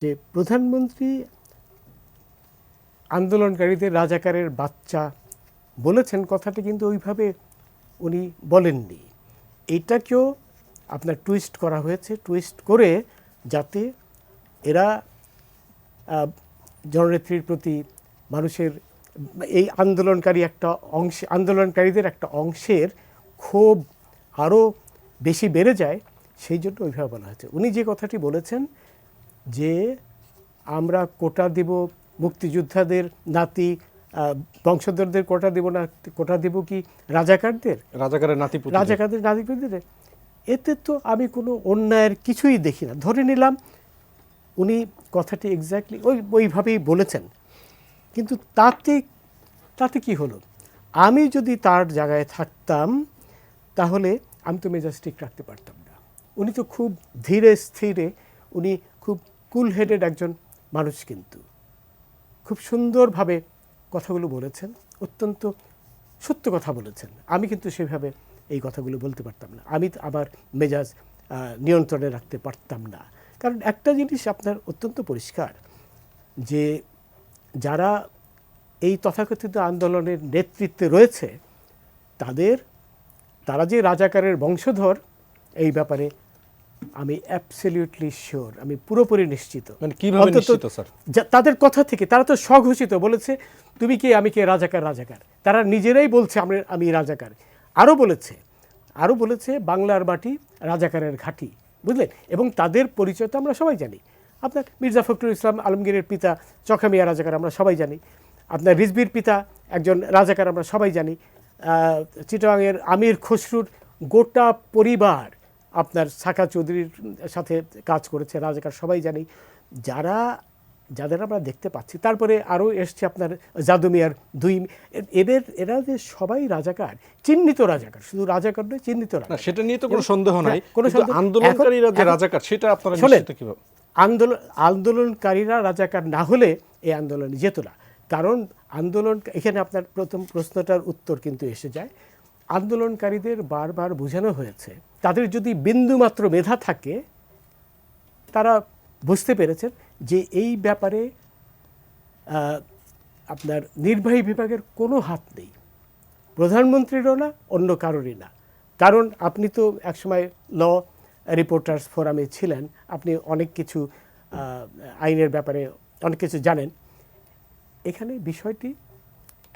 যে প্রধানমন্ত্রী আন্দোলনকারীদের রাজাকারের বাচ্চা বলেছেন, কথাটি কিন্তু ওইভাবে উনি বলেননি। এইটাকেও আপনার টুইস্ট করা হয়েছে, টুইস্ট করে যাতে এরা জননেত্রীর প্রতি মানুষের এই আন্দোলনকারীদের একটা অংশের ক্ষোভ আরও বেশি বেড়ে যায়, সেই জন্য ওইভাবে বলা হয়েছে। উনি যে কথাটি বলেছেন যে আমরা কোটা দিব মুক্তিযোদ্ধাদের নাতি বংশধরদের, কোটা দিব না, কোটা দিব কি রাজাকারের নাতিপুতিদের, এতে তো আমি কোনো অন্যায়ের কিছুই দেখি না। ধরে নিলাম উনি কথাটি এক্স্যাক্টলি ওইভাবেই বলেছেন, কিন্তু তাতে কি হলো? আমি যদি তার জায়গায় থাকতাম তাহলে আমি তো মেজাজ ঠিক রাখতে পারতাম না। উনি তো খুব ধীরে স্থিরে, উনি খুব কুল হেডেড একজন মানুষ, কিন্তু খুব সুন্দরভাবে কথাগুলো বলেছেন, অত্যন্ত সত্য কথা বলেছেন। আমি কিন্তু সেভাবে এই কথাগুলো বলতে পারতাম না, আমি আবার মেজাজ নিয়ন্ত্রণে রাখতে পারতাম না। কারণ একটা জিনিস আপনার অত্যন্ত পরিষ্কার, যে যারা এই তথাকথিত আন্দোলনের নেতৃত্বে রয়েছে তারা যে রাজাকারের বংশধর, এই ব্যাপারে আমি অ্যাবসলিউটলি শিওর, আমি পুরোপুরি নিশ্চিত। মানে কিভাবে নিশ্চিত স্যার? তাদের কথা থেকে তারা তো স্বঘোষিত বলেছে, তুমি কে আমি কে, রাজাকার। তারা নিজেরাই বলছে আমি রাজাকার। আরও বলেছে বাংলার মাটি রাজাকারের ঘাঁটি, বুঝলেন? এবং তাদের পরিচয় তো আমরা সবাই জানি। আপনার মির্জা ফখরুল ইসলাম আলমগীরের পিতা চকা মিয়া রাজাকার, আমরা সবাই জানি। আপনার রিজভির পিতা একজন রাজাকার, আমরা সবাই জানি। চিটাগাংয়ের আমির খসরুর গোটা পরিবার আপনার সাকা চৌধুরীর সাথে কাজ করেছে, রাজাকার, সবাই জানি। যাদের আমরা দেখতে পাচ্ছি, তারপরে আরও এসছে আপনার জাদু মিয়ার এরা যে সবাই রাজাকার, চিহ্নিত রাজাকার, শুধু রাজাকার নয়, চিহ্নিত রাজাকার। সেটা নিয়ে তো কোনো সন্দেহ নাই, কিন্তু আন্দোলনকারীরা যে রাজাকার সেটা আপনারা নিশ্চিত কিভাবে? আন্দোলনকারীরা রাজাকার না হলে এই আন্দোলন যেত না। কারণ এখানে আপনার প্রথম প্রশ্নটার উত্তর কিন্তু এসে যায়। আন্দোলনকারীদের বারবার বোঝানো হয়েছে, তাদের যদি বিন্দুমাত্র মেধা থাকে, তারা বুঝতে পেরেছেন যে এই ব্যাপারে আপনার নির্বাহী বিভাগের কোনো হাত নেই, প্রধানমন্ত্রীরও না, অন্য কারোরই না। কারণ আপনি তো একসময় ল রিপোর্টার্স ফোরামে ছিলেন, আপনি অনেক কিছু আইনের ব্যাপারে অনেক কিছু জানেন। এখানে বিষয়টি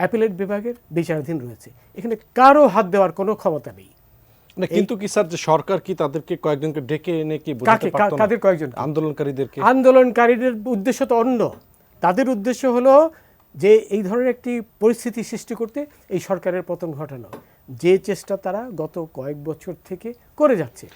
অ্যাপিলেট বিভাগের বিচারাধীন রয়েছে, এখানে কারো হাত দেওয়ার কোনো ক্ষমতা নেই। কিন্তু কি স্যার, যে সরকার কি তাদেরকে কয়েকজনকে ডেকে এনে কি বোঝাতে পারতো না? কাদের কয়েকজন? আন্দোলনকারীদের উদ্দেশ্য তো অন্য। তাদের উদ্দেশ্য হলো যে এই ধরনের একটি পরিস্থিতি সৃষ্টি করতে, এই সরকারের পতন ঘটানো, যে চেষ্টা তারা গত কয়েক বছর থেকে করে যাচ্ছে।